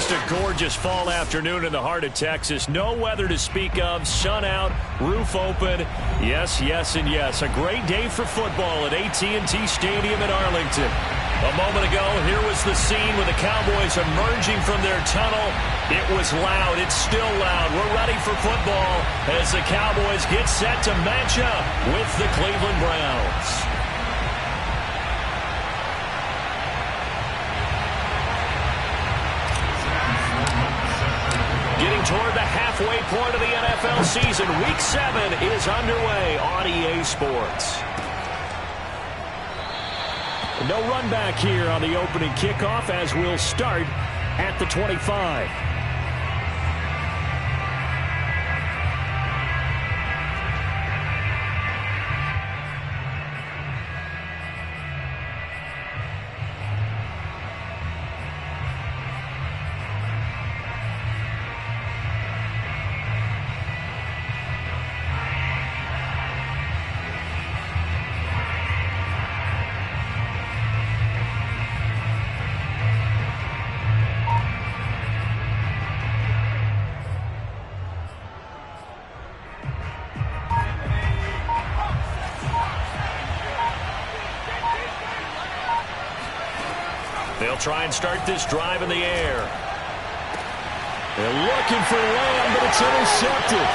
Just a gorgeous fall afternoon in the heart of Texas. No weather to speak of. Sun out, roof open. Yes, yes, and yes. A great day for football at AT&T Stadium in Arlington. A moment ago, here was the scene with the Cowboys emerging from their tunnel. It was loud. It's still loud. We're ready for football as the Cowboys get set to match up with the Cleveland Browns. Getting toward the halfway point of the NFL season, Week 7 is underway on EA Sports. No run back here on the opening kickoff as we'll start at the 25. They'll try and start this drive in the air. They're looking for Lamb, but it's intercepted.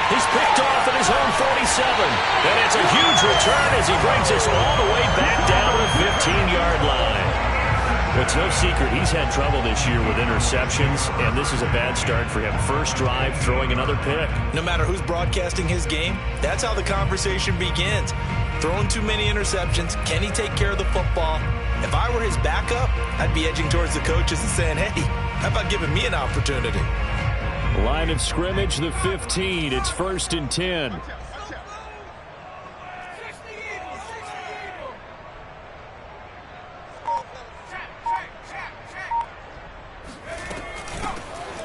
He's picked off at his own 47. And it's a huge return as he brings us all the way back down to the 15-yard line. It's no secret he's had trouble this year with interceptions, and this is a bad start for him. First drive, throwing another pick. No matter who's broadcasting his game, that's how the conversation begins. Throwing too many interceptions, can he take care of the football? If I were his backup, I'd be edging towards the coaches and saying, hey, how about giving me an opportunity? Line of scrimmage, the 15. It's 1st and 10.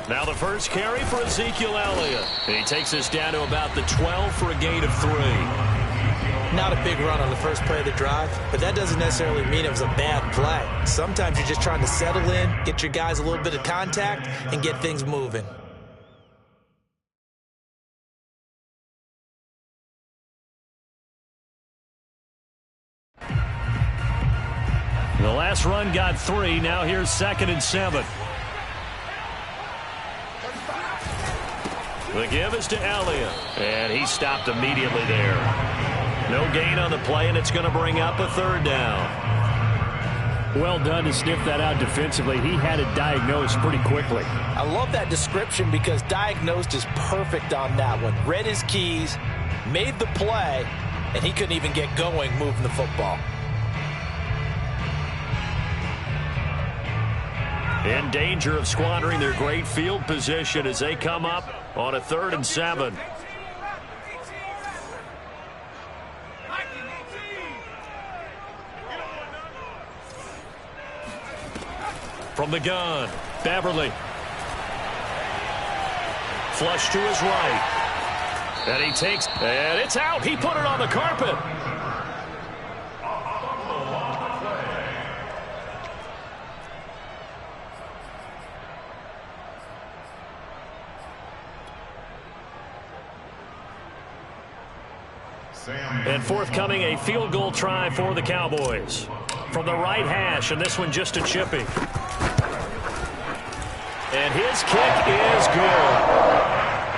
Now the first carry for Ezekiel Elliott. And he takes us down to about the 12 for a gain of 3. Not a big run on the first play of the drive, but that doesn't necessarily mean it was a bad play. Sometimes you're just trying to settle in, get your guys a little bit of contact, and get things moving. The last run got 3. Now here's 2nd and 7. The give is to Elliott, and he stopped immediately there. No gain on the play, and it's going to bring up a 3rd down. Well done to sniff that out defensively. He had it diagnosed pretty quickly. I love that description because diagnosed is perfect on that one. Read his keys, made the play, and he couldn't even get going moving the football. In danger of squandering their great field position as they come up on a 3rd and 7. From the gun, Beverly. Flush to his right. And he takes, and it's out. He put it on the carpet. And forthcoming, a field goal try for the Cowboys. From the right hash, and this one just a chippy. And his kick is good.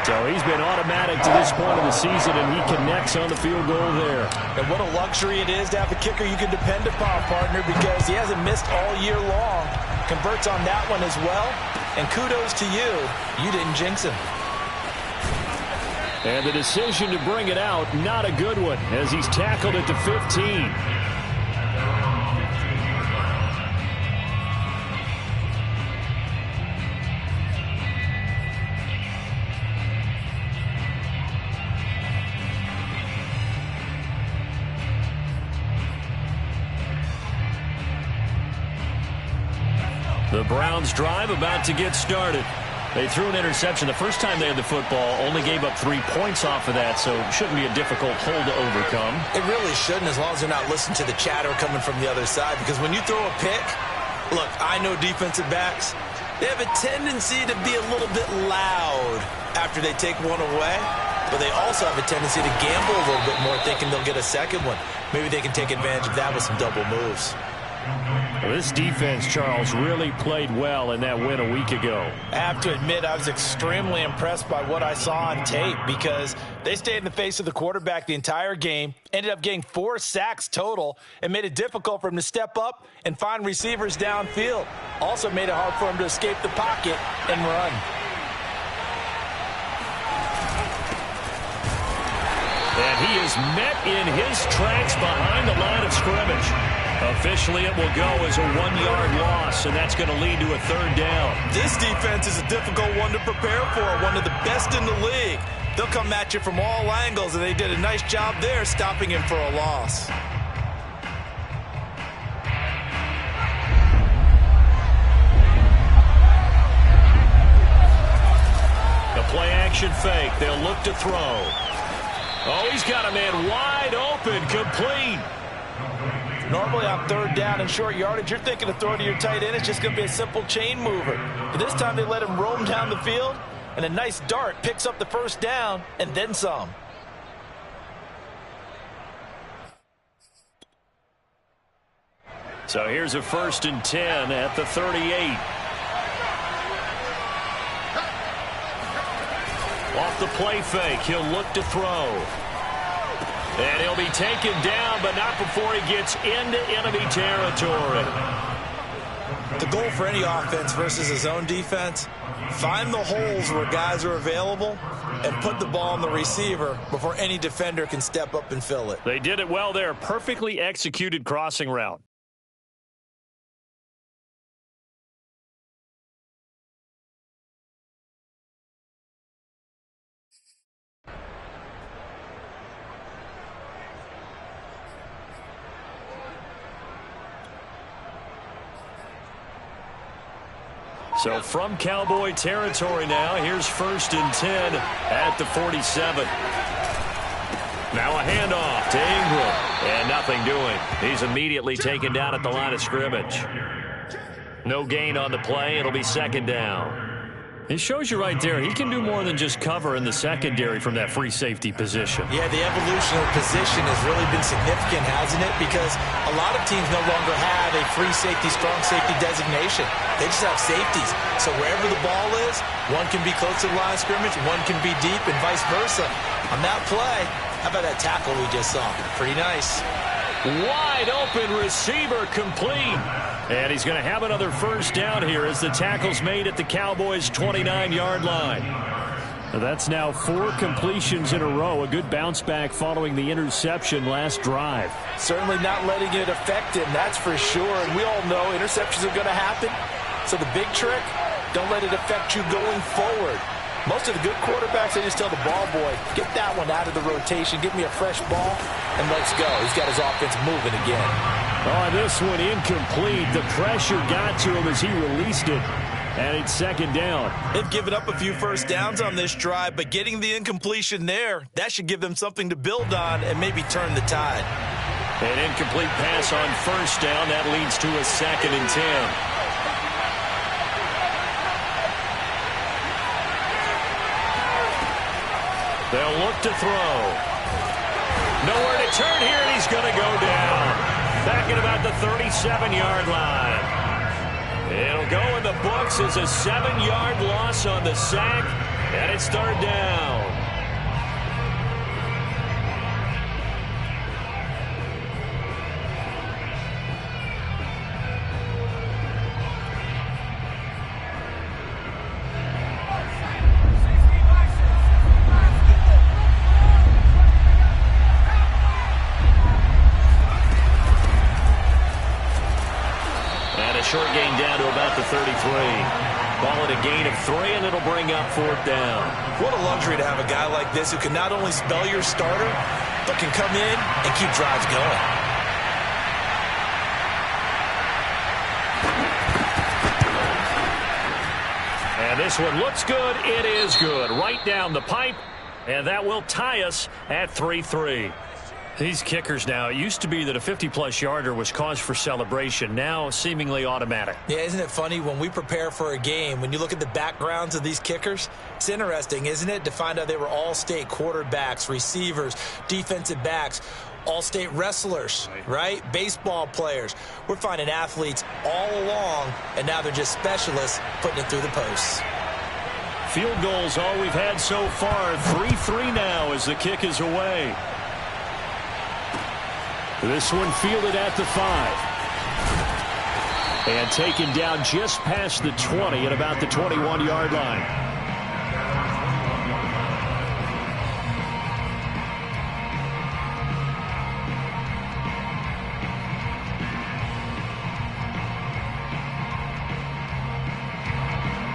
So he's been automatic to this point of the season, and he connects on the field goal there. And what a luxury it is to have a kicker you can depend upon, partner, because he hasn't missed all year long. Converts on that one as well. And kudos to you. You didn't jinx him. And the decision to bring it out, not a good one, as he's tackled at the 15. The Browns drive about to get started. They threw an interception the first time they had the football, only gave up 3 points off of that, so it shouldn't be a difficult hole to overcome. It really shouldn't, as long as they're not listening to the chatter coming from the other side, because when you throw a pick, look, I know defensive backs, They have a tendency to be a little bit loud after they take one away, but they also have a tendency to gamble a little bit more, thinking they'll get a second one. Maybe they can take advantage of that with some double moves. Well, this defense, Charles, really played well in that win a week ago. I have to admit, I was extremely impressed by what I saw on tape because they stayed in the face of the quarterback the entire game, ended up getting 4 sacks total, and made it difficult for him to step up and find receivers downfield. Also made it hard for him to escape the pocket and run. And he is met in his tracks behind the line of scrimmage. Officially, it will go as a 1-yard loss, and that's going to lead to a 3rd down. This defense is a difficult one to prepare for, one of the best in the league. They'll come at you from all angles, and they did a nice job there stopping him for a loss. The play-action fake. They'll look to throw. Oh, he's got a man wide open, complete. Normally on 3rd down and short yardage, you're thinking of throwing to your tight end. It's just going to be a simple chain mover. But this time they let him roam down the field, and a nice dart picks up the 1st down and then some. So here's a 1st and 10 at the 38. Off the play fake, he'll look to throw. And he'll be taken down, but not before he gets into enemy territory. The goal for any offense versus a zone defense, find the holes where guys are available and put the ball on the receiver before any defender can step up and fill it. They did it well there. Perfectly executed crossing route. So from Cowboy territory now, here's 1st and 10 at the 47. Now a handoff to Ingram, and nothing doing. He's immediately taken down at the line of scrimmage. No gain on the play. It'll be 2nd down. It shows you right there, he can do more than just cover in the secondary from that free safety position. Yeah, the evolution of position has really been significant, hasn't it? Because a lot of teams no longer have a free safety, strong safety designation. They just have safeties. So wherever the ball is, one can be close to the line of scrimmage, one can be deep, and vice versa. On that play, how about that tackle we just saw? Pretty nice. Wide open receiver, complete. And he's going to have another 1st down here as the tackle's made at the Cowboys' 29-yard line. That's now 4 completions in a row. A good bounce back following the interception last drive. Certainly not letting it affect him, that's for sure. And we all know interceptions are going to happen. So the big trick, don't let it affect you going forward. Most of the good quarterbacks, they just tell the ball boy, get that one out of the rotation, give me a fresh ball, and let's go. He's got his offense moving again. Oh, this one incomplete. The pressure got to him as he released it. And it's 2nd down. They've given up a few 1st downs on this drive, but getting the incompletion there, that should give them something to build on and maybe turn the tide. An incomplete pass on 1st down. That leads to a 2nd and 10. They'll look to throw. Nowhere to turn here, and he's going to go down. Back at about the 37-yard line. It'll go in the books as a 7-yard loss on the sack, and it's 3rd down. Short gain down to about the 33. Ball at a gain of 3, and it'll bring up 4th down. What a luxury to have a guy like this who can not only spell your starter, but can come in and keep drives going. And this one looks good. It is good. Right down the pipe, and that will tie us at 3-3. These kickers now, it used to be that a 50-plus yarder was cause for celebration. Now, seemingly automatic. Yeah, isn't it funny when we prepare for a game, when you look at the backgrounds of these kickers, it's interesting, isn't it, to find out they were all-state quarterbacks, receivers, defensive backs, all-state wrestlers, right? Baseball players. We're finding athletes all along, and now they're just specialists putting it through the posts. Field goals all we've had so far. 3-3 now as the kick is away. This one fielded at the 5. And taken down just past the 20 at about the 21-yard line.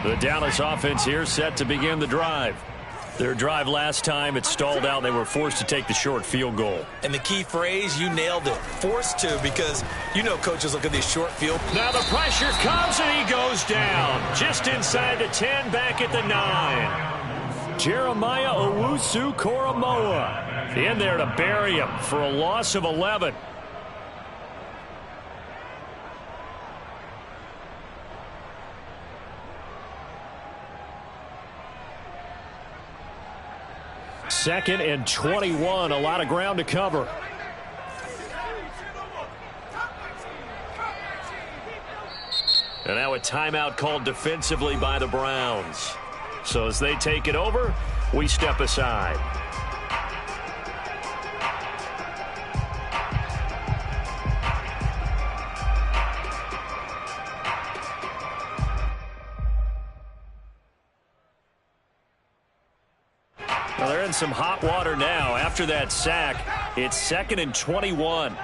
The Dallas offense here set to begin the drive. Their drive last time, it stalled out. They were forced to take the short field goal. And the key phrase, you nailed it. Forced to, because you know coaches look at these short field. Now the pressure comes, and he goes down. Just inside the 10, back at the 9. Jeremiah Owusu-Koramoah in there to bury him for a loss of 11. Second and 21, a lot of ground to cover. And now a timeout called defensively by the Browns. So as they take it over, we step aside. Well, they're in some hot water now. After that sack, it's second and 21.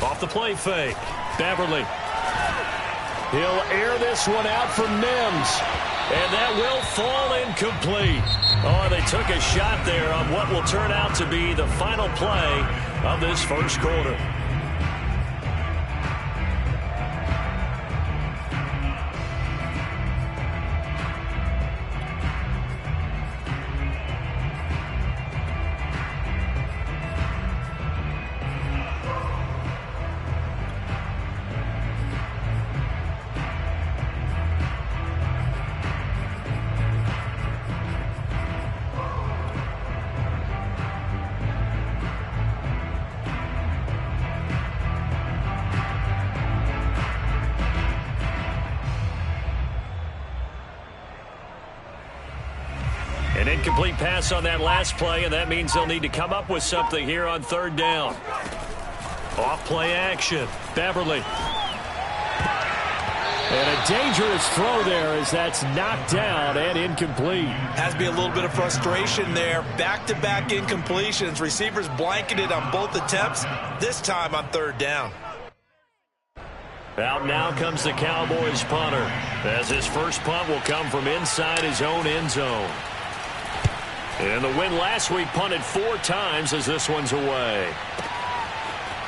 Off the play fake. Beverly. He'll air this one out for Mims. And that will fall incomplete. Oh, they took a shot there on what will turn out to be the final play of this first quarter. An incomplete pass on that last play, and that means they'll need to come up with something here on third down. Off play action. Beverly. And a dangerous throw there as that's knocked down and incomplete. Has to be a little bit of frustration there. Back-to-back incompletions. Receivers blanketed on both attempts, this time on third down. Out now comes the Cowboys punter, as his first punt will come from inside his own end zone. And the win last week punted 4 times as this one's away.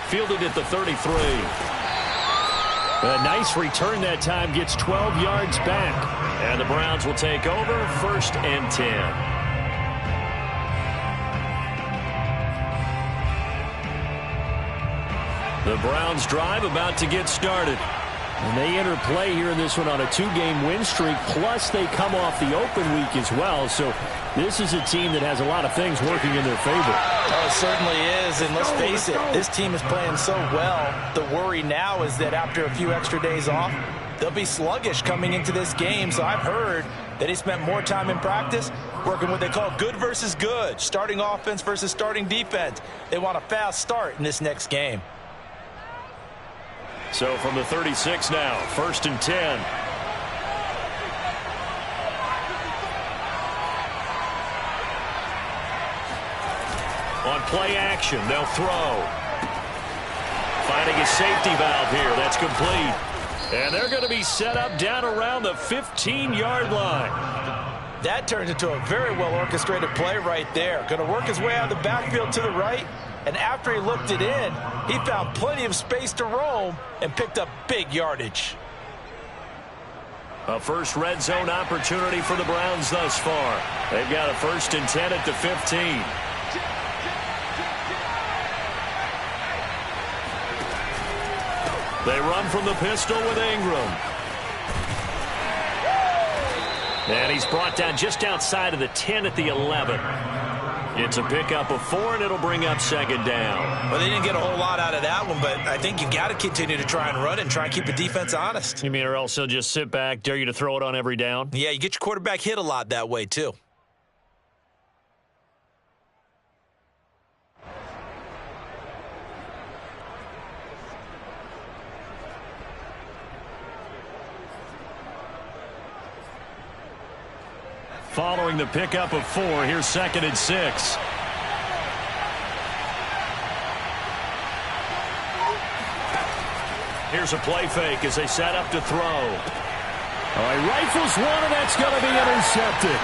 Fielded at the 33. A nice return that time, gets 12 yards back. And the Browns will take over, first and 10. The Browns drive about to get started. And they enter play here in this one on a 2-game win streak, plus they come off the open week as well. So this is a team that has a lot of things working in their favor. Oh, it certainly is, and let's face it, this team is playing so well. The worry now is that after a few extra days off, they'll be sluggish coming into this game. So I've heard that he spent more time in practice working what they call good versus good, starting offense versus starting defense. They want a fast start in this next game. So from the 36 now, first and 10. On play action, they'll throw. Finding a safety valve here. That's complete. And they're going to be set up down around the 15-yard line. That turns into a very well-orchestrated play right there. Going to work his way out of the backfield to the right. And after he looked it in, he found plenty of space to roam and picked up big yardage. A first red zone opportunity for the Browns thus far. They've got a 1st and 10 at the 15. They run from the pistol with Ingram. And he's brought down just outside of the 10 at the 11. It's a pickup of 4, and it'll bring up 2nd down. Well, they didn't get a whole lot out of that one, but I think you've got to continue to try and run and try and keep the defense honest. You mean or else he'll just sit back, dare you to throw it on every down? Yeah, you get your quarterback hit a lot that way, too. Following the pickup of 4, here's 2nd and 6. Here's a play fake as they set up to throw. He rifles one, and that's going to be intercepted.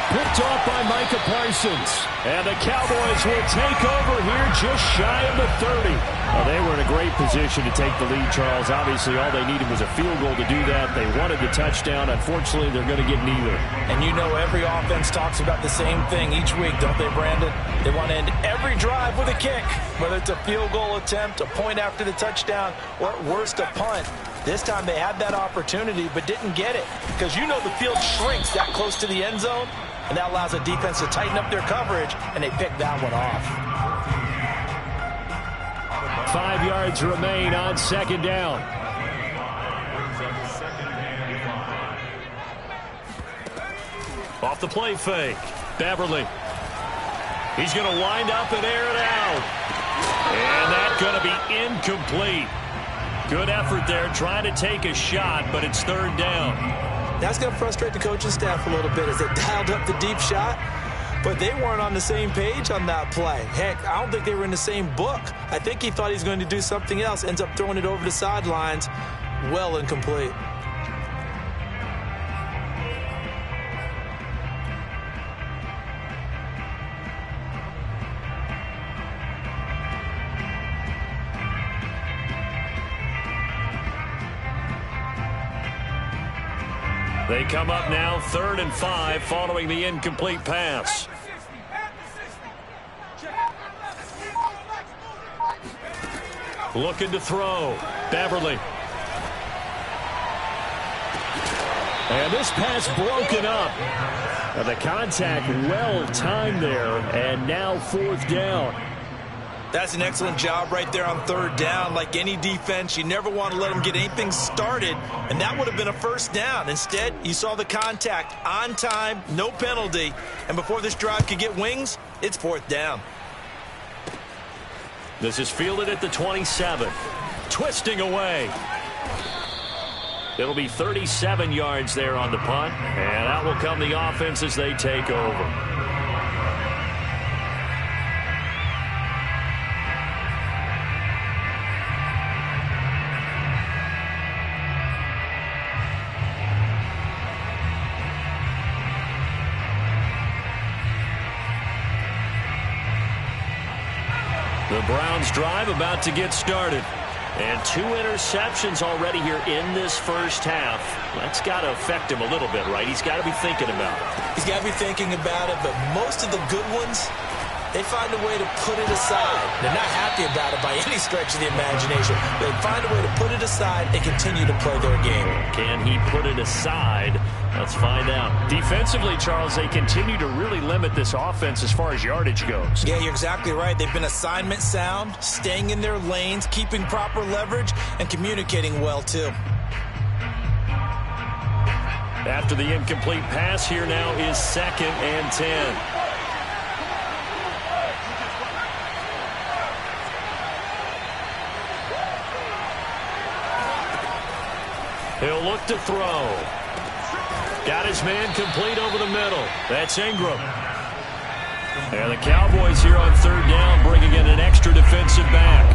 Picked off by Micah Parsons. And the Cowboys will take over here just shy of the 30. Well, they were in a great position to take the lead, Charles. Obviously, all they needed was a field goal to do that. They wanted the touchdown. Unfortunately, they're going to get neither. And you know every offense talks about the same thing each week, don't they, Brandon? They want to end every drive with a kick, whether it's a field goal attempt, a point after the touchdown, or at worst, a punt. This time they had that opportunity but didn't get it because you know the field shrinks that close to the end zone, and that allows the defense to tighten up their coverage, and they picked that one off. 5 yards remain on 2nd down. Off the play fake. Beverly. He's going to wind up and air it out. And that's going to be incomplete. Good effort there, trying to take a shot, but it's 3rd down. That's going to frustrate the coaching staff a little bit as they dialed up the deep shot, but they weren't on the same page on that play. Heck, I don't think they were in the same book. I think he thought he was going to do something else, ends up throwing it over the sidelines. Well incomplete. They come up now 3rd and 5 following the incomplete pass. Looking to throw. Beverly. And this pass broken up. And the contact well timed there, and now 4th down. That's an excellent job right there on 3rd down. Like any defense, you never want to let them get anything started, and that would have been a 1st down. Instead, you saw the contact on time, no penalty, and before this drive could get wings, it's 4th down. This is fielded at the 27. Twisting away. It'll be 37 yards there on the punt, and out will come the offense as they take over. The Browns drive about to get started. And 2 interceptions already here in this first half. That's got to affect him a little bit, right? He's got to be thinking about it. He's got to be thinking about it, but most of the good ones, they find a way to put it aside. They're not happy about it by any stretch of the imagination. They find a way to put it aside and continue to play their game. Can he put it aside? Let's find out. Defensively, Charles, they continue to really limit this offense as far as yardage goes. Yeah, you're exactly right. They've been assignment sound, staying in their lanes, keeping proper leverage, and communicating well, too. After the incomplete pass, here now is 2nd and 10. He'll look to throw. Got his man complete over the middle. That's Ingram. And the Cowboys here on 3rd down, bringing in an extra defensive back.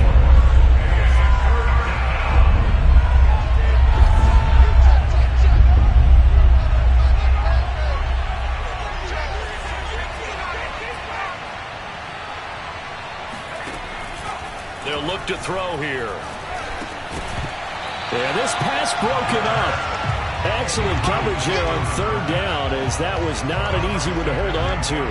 They'll look to throw here. Yeah, this pass broken up. Excellent coverage there on third down, as that was not an easy one to hold on to.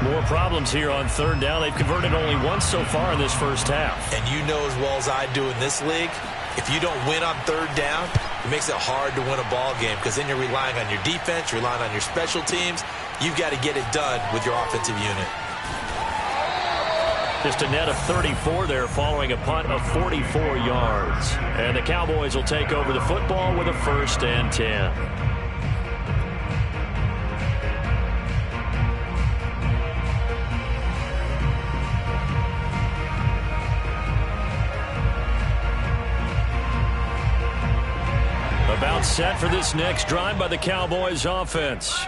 More problems here on third down. They've converted only once so far in this first half. And you know as well as I do in this league, if you don't win on third down, it makes it hard to win a ball game because then you're relying on your defense, relying on your special teams. You've got to get it done with your offensive unit. Just a net of 34 there following a punt of 44 yards. And the Cowboys will take over the football with a 1st and 10. About set for this next drive by the Cowboys offense.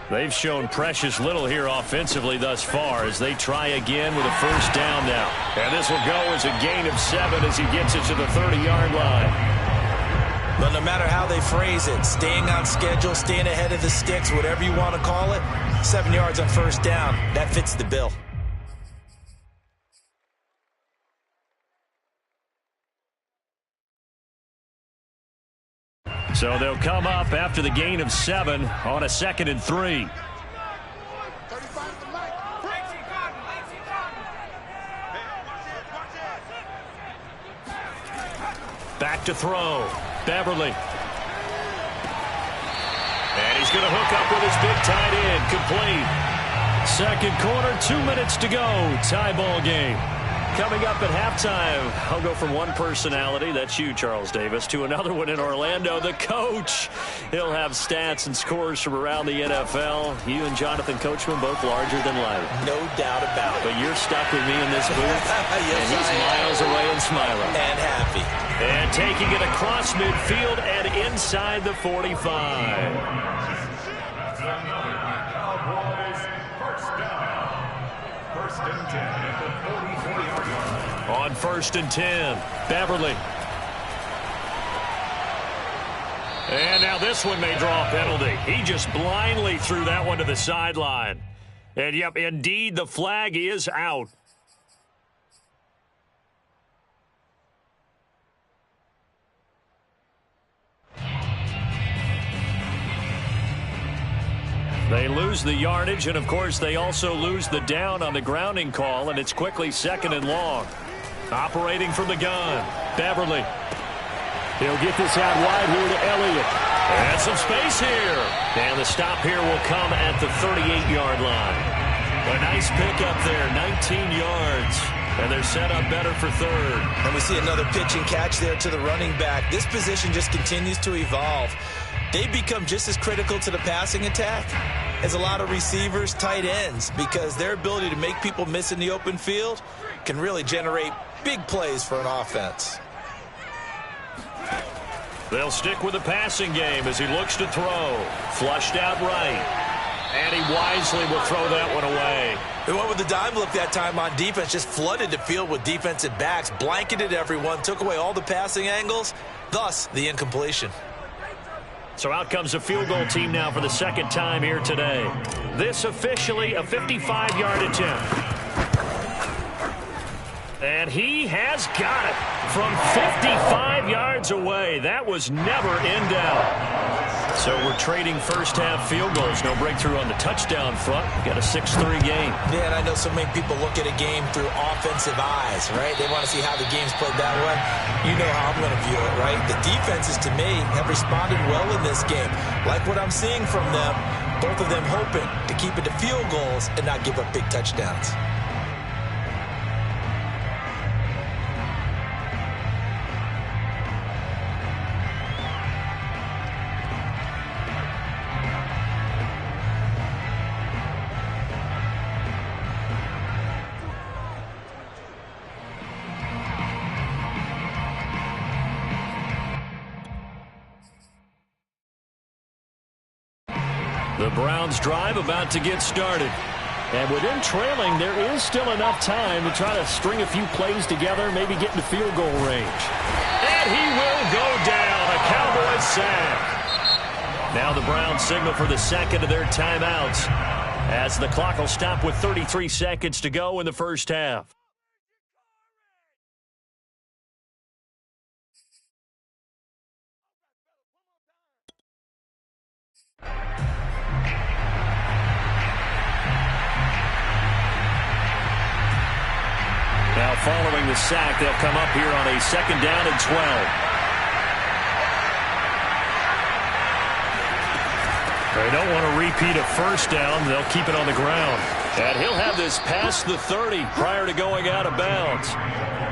They've shown precious little here offensively thus far as they try again with a 1st down now. And this will go as a gain of 7 as he gets it to the 30-yard line. But no matter how they phrase it, staying on schedule, staying ahead of the sticks, whatever you want to call it, 7 yards on 1st down, that fits the bill. So they'll come up after the gain of 7 on a 2nd and 3. Back to throw. Beverly. And he's going to hook up with his big tight end. Complete. 2nd quarter, 2 minutes to go. Tie ball game. Coming up at halftime, I'll go from one personality, that's you, Charles Davis, to another one in Orlando, the coach. He'll have stats and scores from around the NFL. You and Jonathan Coachman both larger than life. No doubt about it. But you're stuck with me in this booth, yes, and he's miles away and smiling. And happy. And taking it across midfield and inside the 45. On 1st and 10, Beverly. And now this one may draw a penalty. He just blindly threw that one to the sideline. And, yep, indeed, the flag is out. They lose the yardage, and, of course, they also lose the down on the grounding call, and it's quickly 2nd and long. Operating from the gun, Beverly. He'll get this out wide here to Elliott. And some space here. And the stop here will come at the 38-yard line. A nice pickup there, 19 yards. And they're set up better for 3rd. And we see another pitch and catch there to the running back. This position just continues to evolve. They become just as critical to the passing attack as a lot of receivers, tight ends, because their ability to make people miss in the open field can really generate big plays for an offense. They'll stick with the passing game as he looks to throw. Flushed out right. And he wisely will throw that one away. They went with the dime look that time on defense, just flooded the field with defensive backs, blanketed everyone, took away all the passing angles, thus the incompletion. So out comes a field goal team now for the 2nd time here today. This officially a 55-yard attempt. And he has got it from 55 yards away. That was never in doubt. So we're trading first-half field goals. No breakthrough on the touchdown front. We got a 6-3 game. Yeah, and I know so many people look at a game through offensive eyes, right? They want to see how the game's played that way. You know how I'm going to view it, right? The defenses, to me, have responded well in this game. Like what I'm seeing from them, both of them hoping to keep it to field goals and not give up big touchdowns. The Browns drive about to get started. And with them trailing, there is still enough time to try to string a few plays together, maybe get into field goal range. And he will go down. A Cowboys sack. Now the Browns signal for the 2nd of their timeouts as the clock will stop with 33 seconds to go in the first half. following the sack. They'll come up here on a 2nd down and 12. They don't want to repeat a 1st down. They'll keep it on the ground. And he'll have this past the 30 prior to going out of bounds.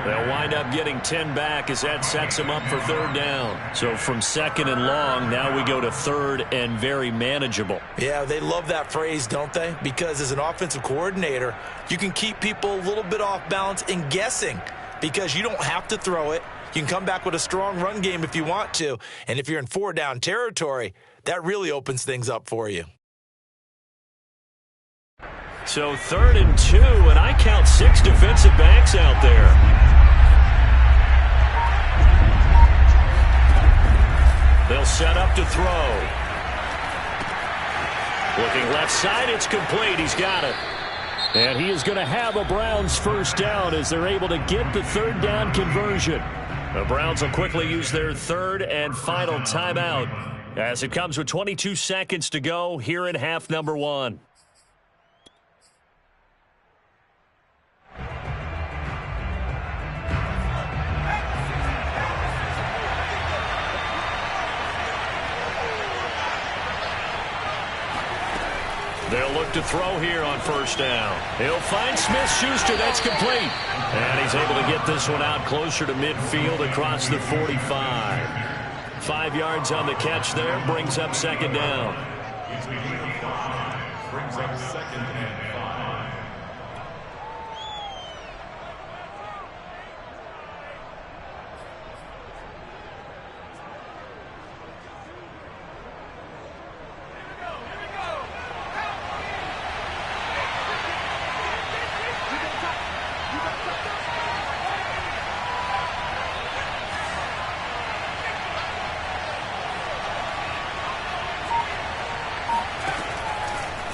They'll wind up getting 10 back as that sets them up for 3rd down. So from 2nd and long, now we go to 3rd and very manageable. Yeah, they love that phrase, don't they? Because as an offensive coordinator, you can keep people a little bit off balance and guessing because you don't have to throw it. You can come back with a strong run game if you want to. And if you're in 4-down territory, that really opens things up for you. So 3rd and 2, and I count 6 defensive backs out there. They'll set up to throw. Looking left side, it's complete. He's got it. And he is going to have a Browns 1st down as they're able to get the 3rd down conversion. The Browns will quickly use their 3rd and final timeout as it comes with 22 seconds to go here in half number 1. They'll look to throw here on 1st down. He'll find Smith-Schuster. That's complete. And he's able to get this one out closer to midfield across the 45. 5 yards on the catch there. Brings up 2nd down. Brings up 2nd and 5.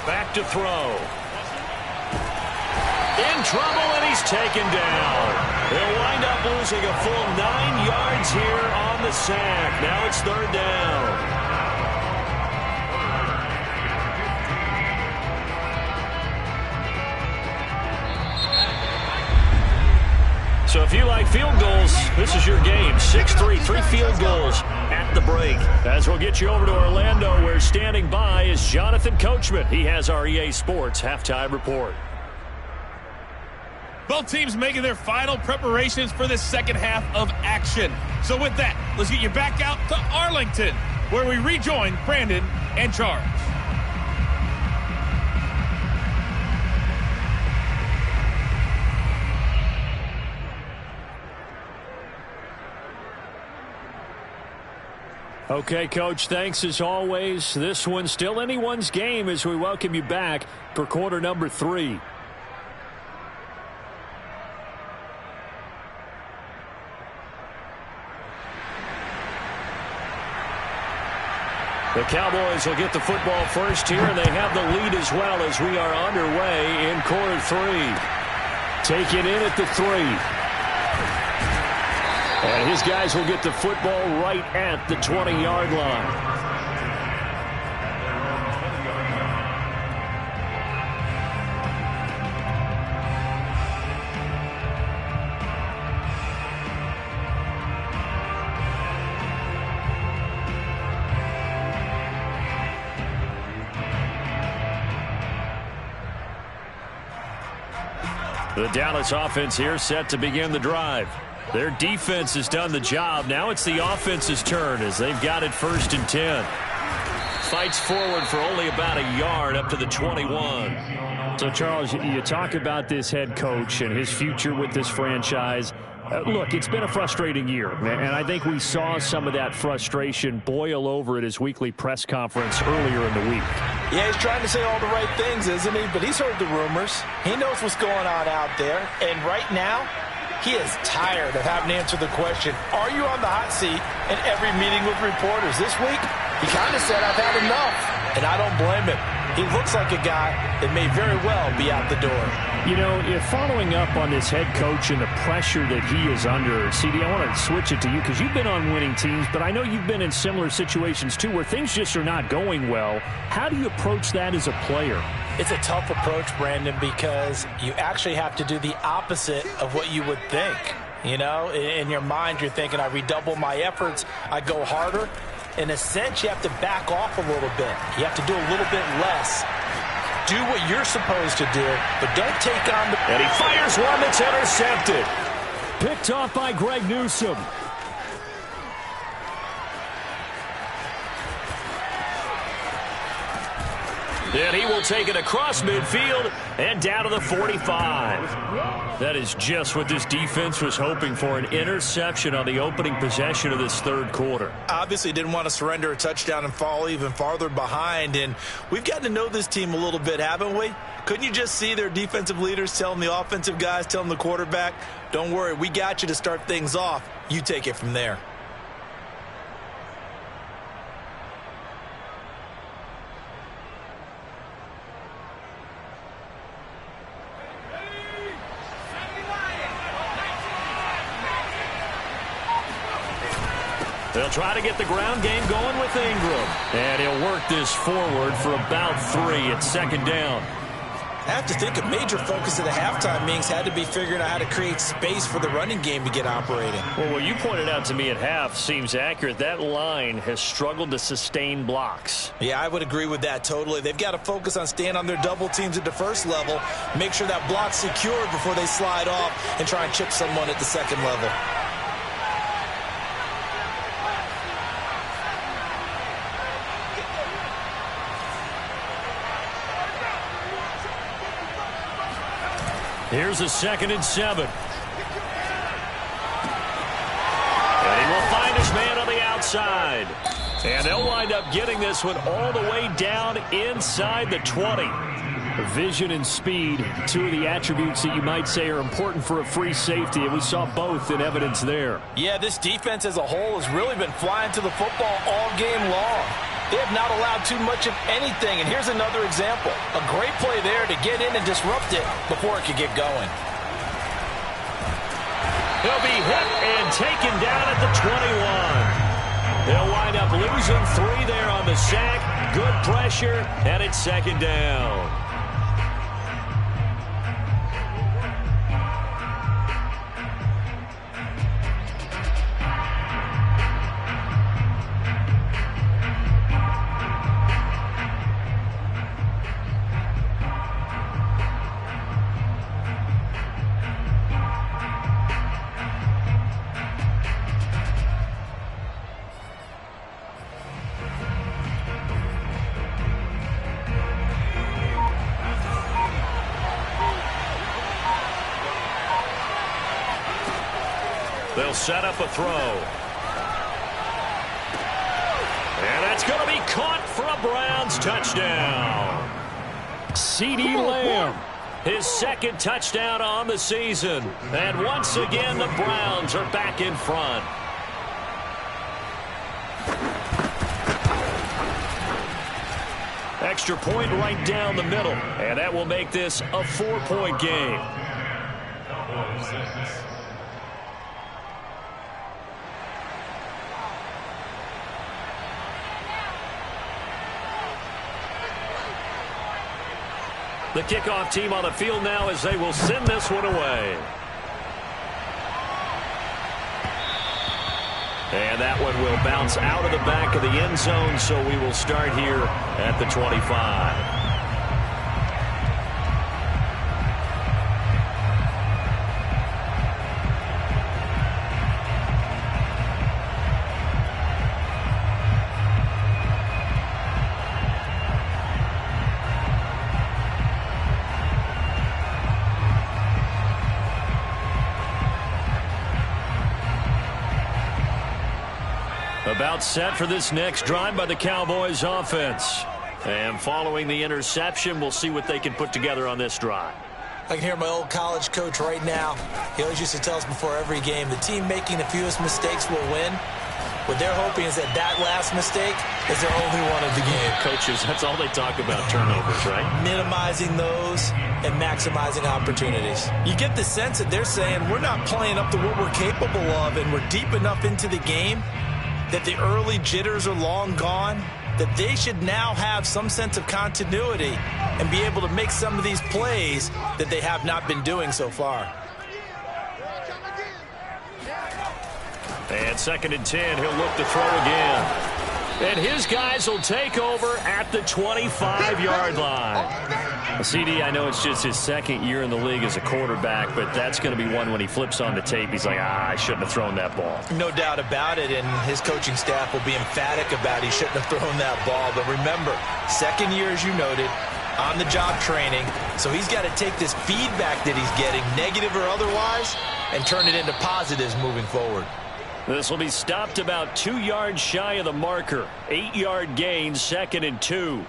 Back to throw. In trouble, and he's taken down. They'll wind up losing a full 9 yards here on the sack. Now it's 3rd down. So if you like field goals, this is your game. 6-3, 3 field goals at the break. As we'll get you over to Orlando, where standing by is Jonathan Coachman. He has our EA Sports halftime report. Both teams making their final preparations for the second half of action. So with that, let's get you back out to Arlington, where we rejoin Brandon and Charles. Okay, Coach, thanks as always. This one's still anyone's game as we welcome you back for quarter number 3. The Cowboys will get the football first here, and they have the lead as well as we are underway in quarter 3. Taken in at the 3. And his guys will get the football right at the 20-yard line. The Dallas offense here set to begin the drive. Their defense has done the job. Now it's the offense's turn as they've got it 1st and 10. Fights forward for only about a yard up to the 21. So, Charles, you talk about this head coach and his future with this franchise. Look, it's been a frustrating year, and I think we saw some of that frustration boil over at his weekly press conference earlier in the week. Yeah, he's trying to say all the right things, isn't he? But he's heard the rumors. He knows what's going on out there. And right now, he is tired of having to answer the question, are you on the hot seat in every meeting with reporters? This week, he kind of said, I've had enough. And I don't blame him. He looks like a guy that may very well be out the door. You know, if following up on this head coach and the pressure that he is under, CD, I want to switch it to you because you've been on winning teams, but I know you've been in similar situations too where things just are not going well. How do you approach that as a player? It's a tough approach, Brandon, because you actually have to do the opposite of what you would think. You know, in your mind, you're thinking, I redouble my efforts, I go harder. In a sense, you have to back off a little bit. You have to do a little bit less. Do what you're supposed to do, but don't take on the... And he fires one that's intercepted. Picked off by Greg Newsome. And he will take it across midfield and down to the 45. That is just what this defense was hoping for, an interception on the opening possession of this third quarter. Obviously didn't want to surrender a touchdown and fall even farther behind, and we've gotten to know this team a little bit, haven't we? Couldn't you just see their defensive leaders telling the offensive guys, telling the quarterback, don't worry, we got you to start things off. You take it from there. They'll try to get the ground game going with Ingram. And he'll work this forward for about 3 at second down. I have to think a major focus of the halftime meetings had to be figuring out how to create space for the running game to get operating. Well, what you pointed out to me at half seems accurate. That line has struggled to sustain blocks. Yeah, I would agree with that totally. They've got to focus on staying on their double teams at the first level, make sure that block's secured before they slide off and try and chip someone at the second level. Here's a 2nd and 7. And he will find his man on the outside. And they'll wind up getting this one all the way down inside the 20. Vision and speed, two of the attributes that you might say are important for a free safety, and we saw both in evidence there. Yeah, this defense as a whole has really been flying to the football all game long. They have not allowed too much of anything, and here's another example. A great play there to get in and disrupt it before it could get going. He'll be hit and taken down at the 21. They'll wind up losing 3 there on the sack. Good pressure, and it's second down. They'll set up a throw. And that's going to be caught for a Browns touchdown. CeeDee Lamb. His 2nd touchdown on the season. And once again, the Browns are back in front. Extra point right down the middle. And that will make this a 4-point game. The kickoff team on the field now as they will send this one away. And that one will bounce out of the back of the end zone, so we will start here at the 25. About set for this next drive by the Cowboys offense. And following the interception, we'll see what they can put together on this drive. I can hear my old college coach right now. He always used to tell us before every game, the team making the fewest mistakes will win. What they're hoping is that that last mistake is their only one of the game. Coaches, that's all they talk about, turnovers, right? Minimizing those and maximizing opportunities. You get the sense that they're saying we're not playing up to what we're capable of, and we're deep enough into the game that the early jitters are long gone, that they should now have some sense of continuity and be able to make some of these plays that they have not been doing so far. And 2nd and 10, he'll look to throw again. And his guys will take over at the 25-yard line. CD, I know it's just his 2nd year in the league as a quarterback, but that's going to be one when he flips on the tape. He's like, I shouldn't have thrown that ball. No doubt about it, and his coaching staff will be emphatic about he shouldn't have thrown that ball. But remember, 2nd year, as you noted, on-the-job training, so he's got to take this feedback that he's getting, negative or otherwise, and turn it into positives moving forward. This will be stopped about 2 yards shy of the marker. 8-yard gain, 2nd and 2.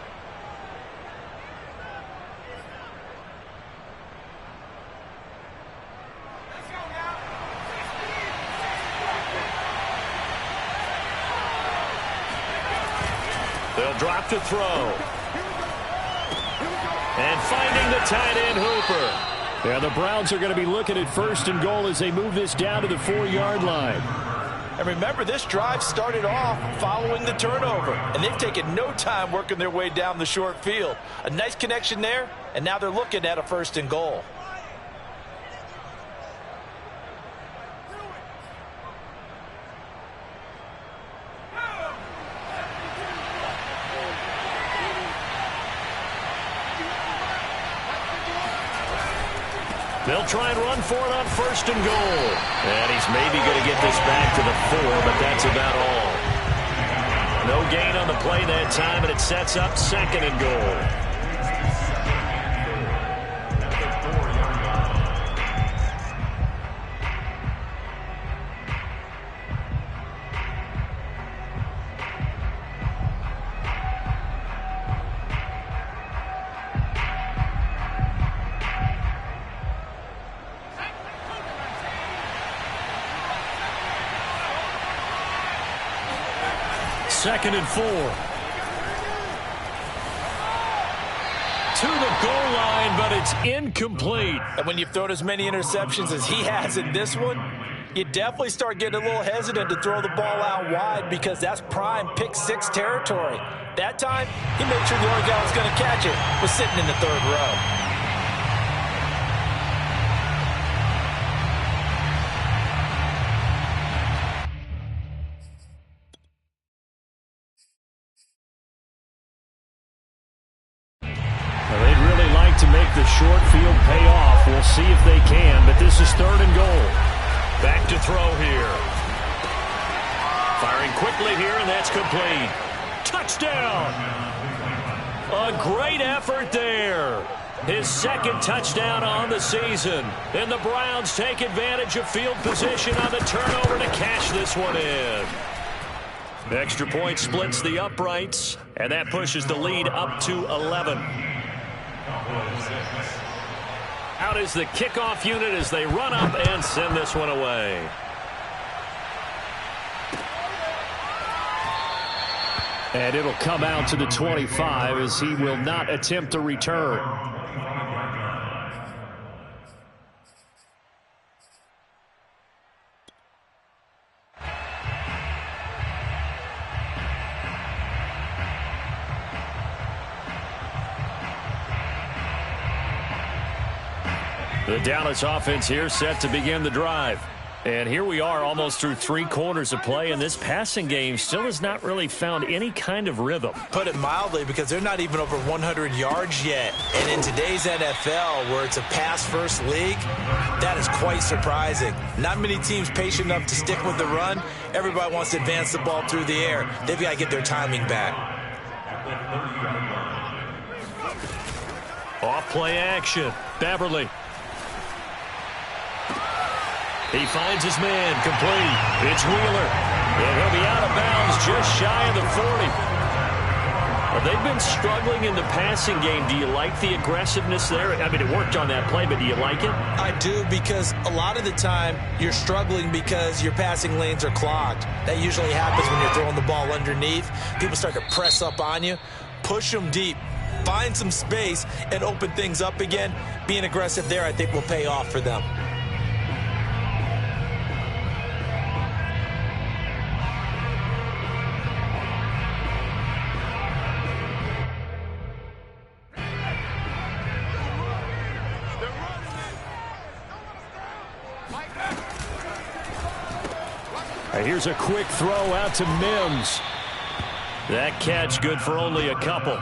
They'll drop to throw. And finding the tight end, Hooper. Yeah, the Browns are going to be looking at 1st and goal as they move this down to the 4-yard line. And remember, this drive started off following the turnover, and they've taken no time working their way down the short field. A nice connection there, and now they're looking at a 1st and goal. They'll try and run for it on 1st and goal. And he's maybe going to get this back to the 4, but that's about all. No gain on the play that time, and it sets up 2nd and goal. Second and 4. To the goal line, but it's incomplete. And when you've thrown as many interceptions as he has in this one, you definitely start getting a little hesitant to throw the ball out wide because that's prime pick 6 territory. That time, he made sure the only guy who was going to catch it was sitting in the 3rd row. To make the short field pay off. We'll see if they can, but this is 3rd and goal. Back to throw here. Firing quickly here, and that's complete. Touchdown! A great effort there. His 2nd touchdown on the season. And the Browns take advantage of field position on the turnover to cash this one in. The extra point splits the uprights, and that pushes the lead up to 11. Out is the kickoff unit as they run up and send this one away. And it'll come out to the 25 as he will not attempt to return. The Dallas offense here set to begin the drive. And here we are almost through 3 quarters of play, and this passing game still has not really found any kind of rhythm. Put it mildly, because they're not even over 100 yards yet. And in today's NFL, where it's a pass-first league, that is quite surprising. Not many teams patient enough to stick with the run. Everybody wants to advance the ball through the air. They've got to get their timing back. Off play action. Beverly. He finds his man, complete. It's Wheeler. And he'll be out of bounds just shy of the 40. They've been struggling in the passing game. Do you like the aggressiveness there? I mean, it worked on that play, but do you like it? I do, because a lot of the time you're struggling because your passing lanes are clogged. That usually happens when you're throwing the ball underneath. People start to press up on you. Push them deep. Find some space and open things up again. Being aggressive there, I think, will pay off for them. Here's a quick throw out to Mims. That catch good for only a couple.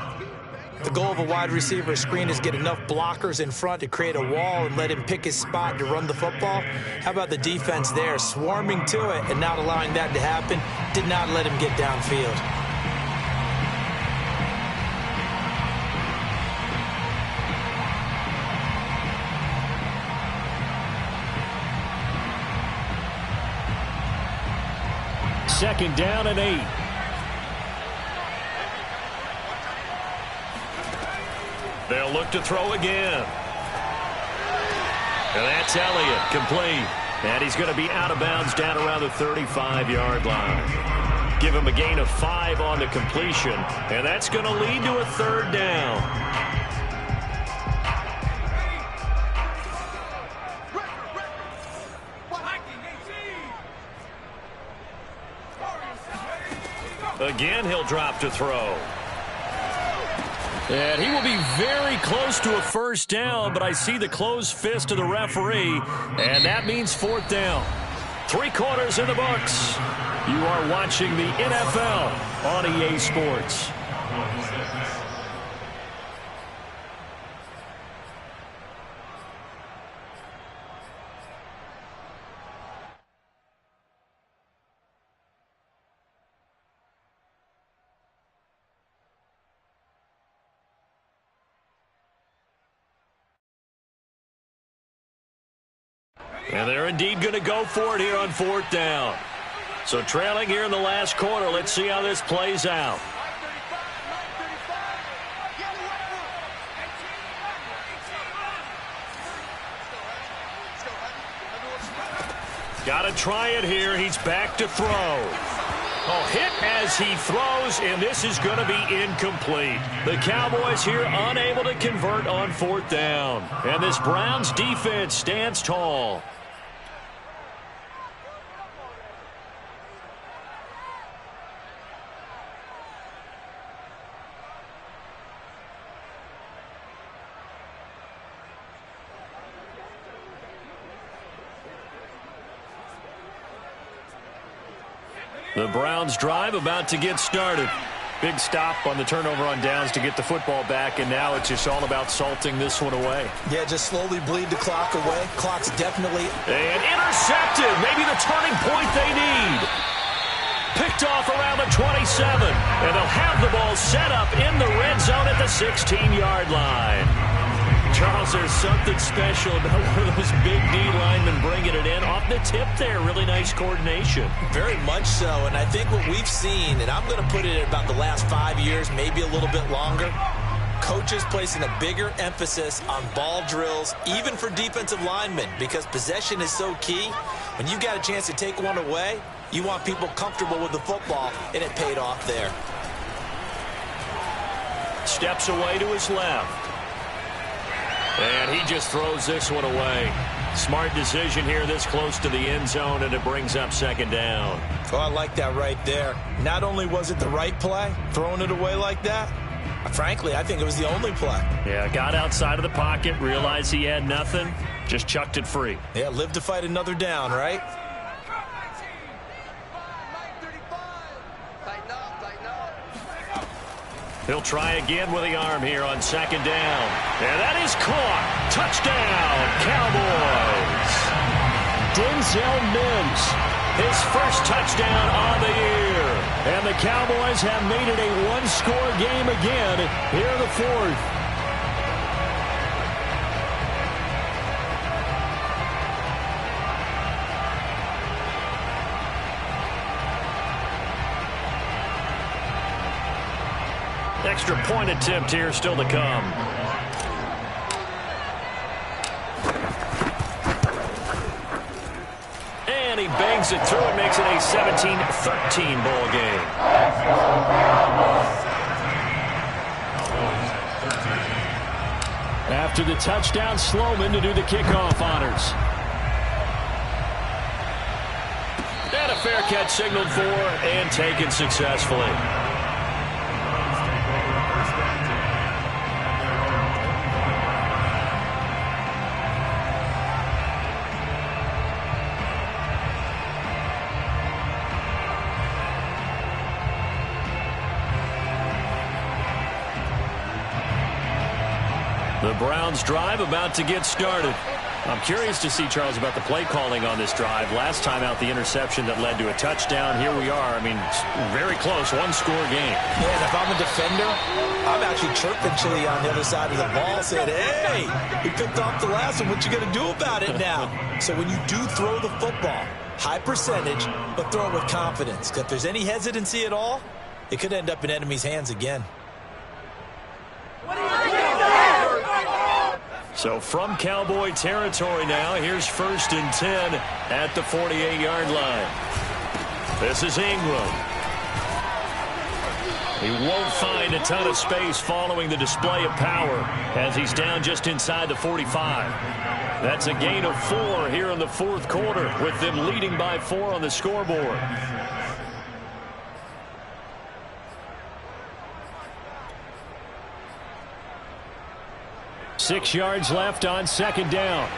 The goal of a wide receiver screen is get enough blockers in front to create a wall and let him pick his spot to run the football. How about the defense there, swarming to it and not allowing that to happen? Did not let him get downfield. Second down and 8. They'll look to throw again. And that's Elliott, complete. And he's going to be out of bounds down around the 35-yard line. Give him a gain of 5 on the completion, and that's going to lead to a third down. Again, he'll drop to throw. And he will be very close to a first down, but I see the closed fist of the referee, and that means fourth down. 3 quarters in the books. You are watching the NFL on EA Sports. And they're indeed going to go for it here on fourth down. So trailing here in the last quarter. Let's see how this plays out. Got to try it here. He's back to throw. Oh, hit as he throws, and this is going to be incomplete. The Cowboys here unable to convert on fourth down. And this Browns defense stands tall. The Browns drive about to get started. Big stop on the turnover on downs to get the football back, and now it's just all about salting this one away. Yeah, just slowly bleed the clock away. Clock's definitely... And intercepted. Maybe the turning point they need. Picked off around the 27. And they'll have the ball set up in the red zone at the 16-yard line. Charles, there's something special about one of those big D linemen bringing it in. Off the tip there, really nice coordination. Very much so, and I think what we've seen, and I'm going to put it at about the last 5 years, maybe a little bit longer, coaches placing a bigger emphasis on ball drills, even for defensive linemen, because possession is so key. When you got a chance to take one away, you want people comfortable with the football, and it paid off there. Steps away to his left. And he just throws this one away. Smart decision here this close to the end zone, and it brings up second down. Oh, I like that right there. Not only was it the right play, throwing it away like that, frankly, I think it was the only play. Yeah, got outside of the pocket, realized he had nothing, just chucked it free. Yeah, live to fight another down, right? He'll try again with the arm here on second down. And that is caught. Touchdown, Cowboys. Denzel Mims, his first touchdown on the year. And the Cowboys have made it a one-score game again here in the fourth. Extra point attempt here still to come. And he bangs it through and makes it a 17-13 ball game. After the touchdown, Sloman to do the kickoff honors. And a fair catch signaled for and taken successfully. The Browns drive about to get started. I'm curious to see, Charles, about the play calling on this drive. Last time out, the interception that led to a touchdown. Here we are. I mean, very close, one-score game. Yeah, and if I'm a defender, I'm actually chirping Chili on the other side of the ball, saying, hey, we picked off the last one. What you going to do about it now? So when you do throw the football, high percentage, but throw it with confidence. Because if there's any hesitancy at all, it could end up in enemy's hands again. So from Cowboy territory now, here's 1st and 10 at the 48-yard line. This is Ingram. He won't find a ton of space following the display of power as he's down just inside the 45. That's a gain of 4 here in the 4th quarter, with them leading by 4 on the scoreboard. Six yards left on 2nd down.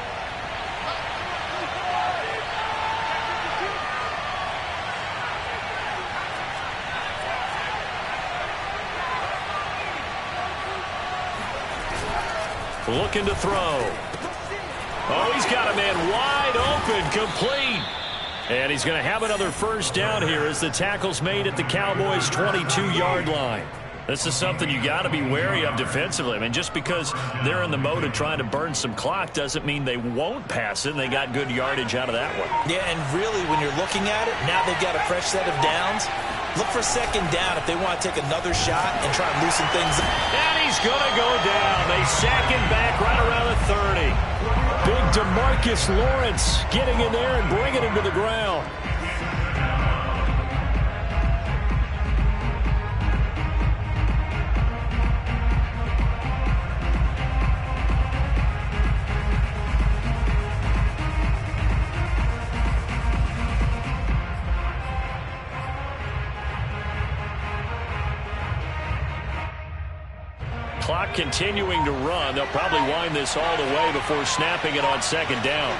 Looking to throw. Oh, he's got a man wide open, complete. And he's going to have another 1st down here as the tackle's made at the Cowboys' 22-yard line. This is something you got to be wary of defensively. I mean, just because they're in the mode of trying to burn some clock doesn't mean they won't pass it, and they got good yardage out of that one. Yeah, and really, when you're looking at it, now they've got a fresh set of downs. Look for 2nd down if they want to take another shot and try and loosen things up. And he's going to go down. They sack him back right around the 30. Big DeMarcus Lawrence getting in there and bringing him to the ground. Clock continuing to run. They'll probably wind this all the way before snapping it on 2nd down.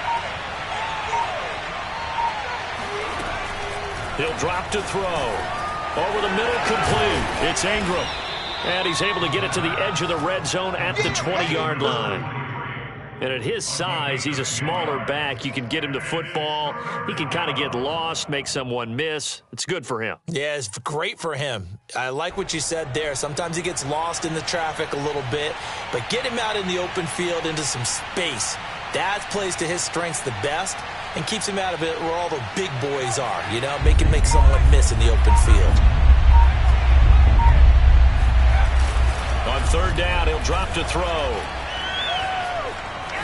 He'll drop to throw. Over the middle, complete. It's Ingram. And he's able to get it to the edge of the red zone at the 20-yard line. And at his size, he's a smaller back. You can get him to football. He can kind of get lost, make someone miss. It's good for him. Yeah, it's great for him. I like what you said there. Sometimes he gets lost in the traffic a little bit, but get him out in the open field into some space. That plays to his strengths the best and keeps him out of it where all the big boys are, you know, make someone miss in the open field. On 3rd down, he'll drop to throw.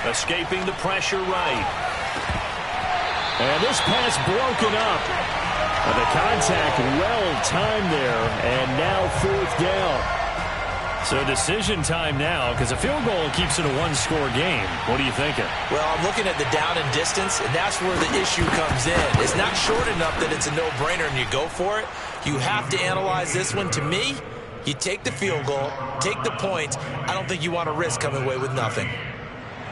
Escaping the pressure right. And this pass broken up. The contact well-timed there, and now 4th down. So decision time now, because a field goal keeps it a one-score game. What are you thinking? Well, I'm looking at the down and distance, and that's where the issue comes in. It's not short enough that it's a no-brainer and you go for it. You have to analyze this one. To me, you take the field goal, take the points. I don't think you want to risk coming away with nothing.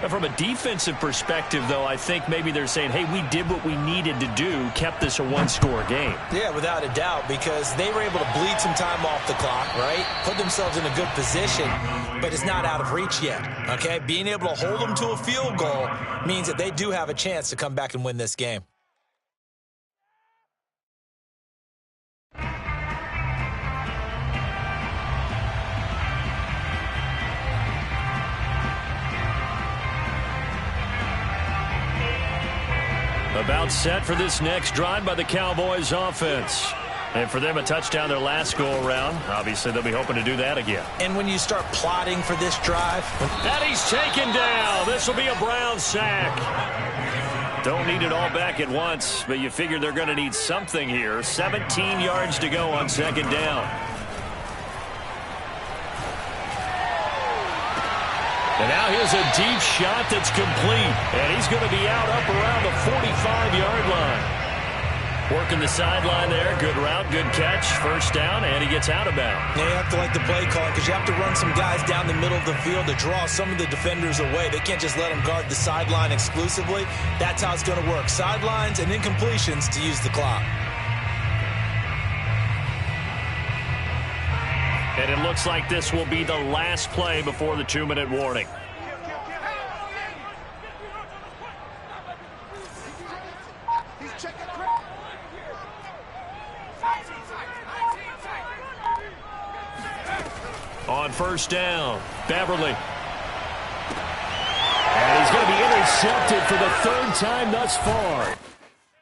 From a defensive perspective, though, I think maybe they're saying, hey, we did what we needed to do, kept this a one-score game. Yeah, without a doubt, because they were able to bleed some time off the clock, right? Put themselves in a good position, but it's not out of reach yet, okay? Being able to hold them to a field goal means that they do have a chance to come back and win this game. About set for this next drive by the Cowboys offense. And for them, a touchdown their last go-around. Obviously, they'll be hoping to do that again. And when you start plotting for this drive... And he's taken down. This will be a Brown sack. Don't need it all back at once, but you figure they're going to need something here. 17 yards to go on second down. And now here's a deep shot that's complete. And he's going to be out up around the 45-yard line. Working the sideline there. Good route, good catch. First down, and he gets out of bounds. Yeah, you have to like the play calling because you have to run some guys down the middle of the field to draw some of the defenders away. They can't just let them guard the sideline exclusively. That's how it's going to work. Sidelines and incompletions to use the clock. And it looks like this will be the last play before the 2-minute warning. On first down, Beverly. And he's going to be intercepted for the third time thus far.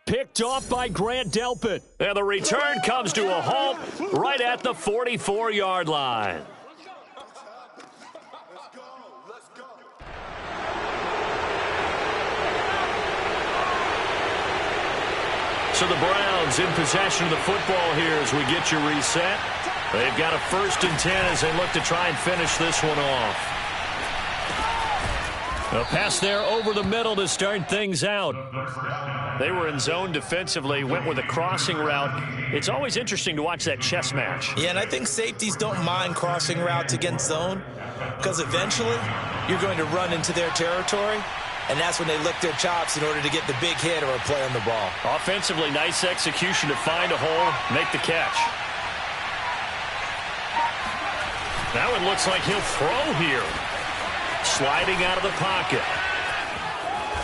Picked off by Grant Delpit. And the return comes to a halt right at the 44-yard line. So the Browns in possession of the football here as we get you reset. They've got a 1st and 10 as they look to try and finish this one off. A pass there over the middle to start things out. They were in zone defensively, went with a crossing route. It's always interesting to watch that chess match. Yeah, and I think safeties don't mind crossing routes against zone because eventually you're going to run into their territory, and that's when they lick their chops in order to get the big hit or a play on the ball. Offensively, nice execution to find a hole, make the catch. Now it looks like he'll throw here. Sliding out of the pocket.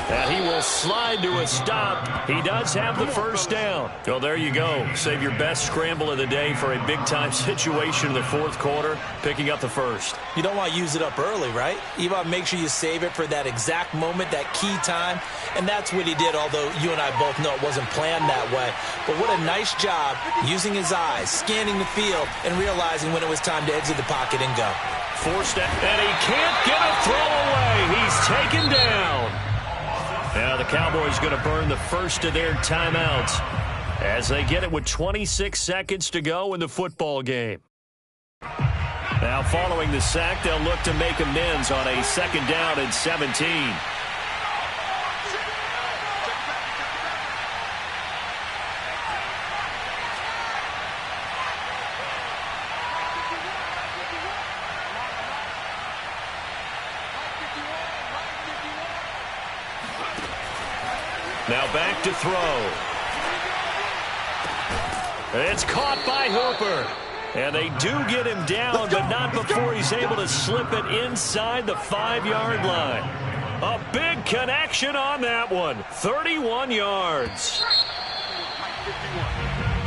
And he will slide to a stop. He does have the first down. Well, there you go. Save your best scramble of the day for a big-time situation in the fourth quarter, picking up the first. You don't want to use it up early, right? You want to make sure you save it for that exact moment, that key time. And that's what he did, although you and I both know it wasn't planned that way. But what a nice job using his eyes, scanning the field, and realizing when it was time to exit the pocket and go. Forced it, and he can't get a throw away. He's taken down. Now the Cowboys going to burn the first of their timeouts as they get it with 26 seconds to go in the football game. Now following the sack, they'll look to make amends on a 2nd down and 17. Now back to throw. It's caught by Hooper. And they do get him down, but not before he's able to slip it inside the 5-yard line. A big connection on that one. 31 yards.